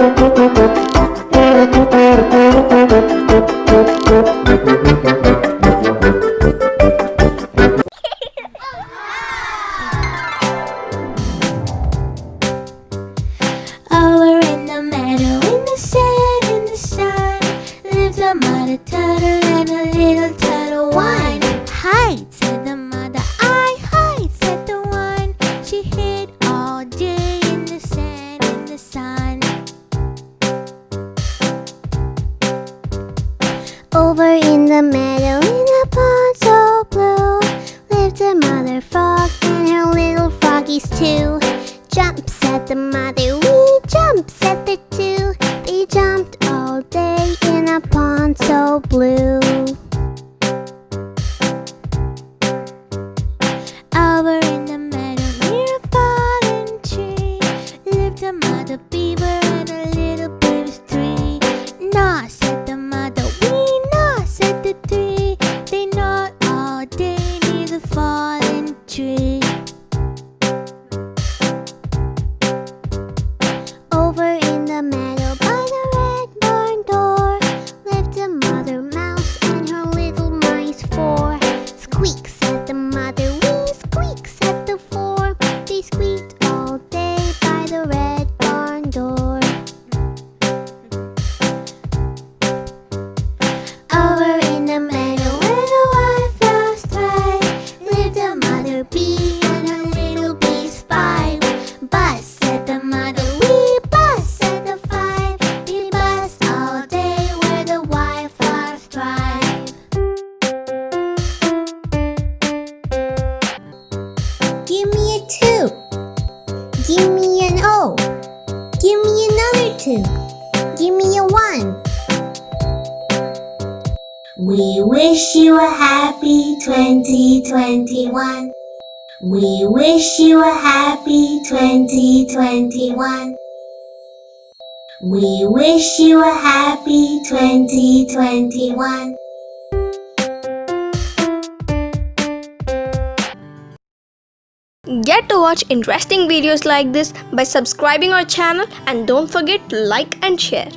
Over in the meadow, in the sand, in the sun, lives a mother turtle and a little turtle one. Hide, said the mother. I hide, said the one. She hid all day in the sand, in the sun. Over in the meadow, in a pond so blue, lived a mother frog and her little froggies too. Jump, said the mother, we jump, said the two. They jumped all day in a pond so blue. Over in the meadow near a fallen tree, lived a mother beaver and a little baby's tree. Gnaw, said the mother, we gnaw, said the three. They gnawed all day near the fallen tree. Over in the meadow by the red barn door, lived a mother mouse and her little mice four. Squeak, said the mother, we squeak, said the four. They squeaked all day by the red barn door. Over in the meadow where the wildflowers thrive, lived a mother bee and her little bees five. Buzz, said the mother, we buzz, said the five. We buzz all day where the wildflowers thrive. Give me a two. Give me an O. Give me another two. Give me a one. We wish you a happy 2021. We wish you a happy 2021. We wish you a happy 2021. Get to watch interesting videos like this by subscribing our channel, and don't forget to like and share.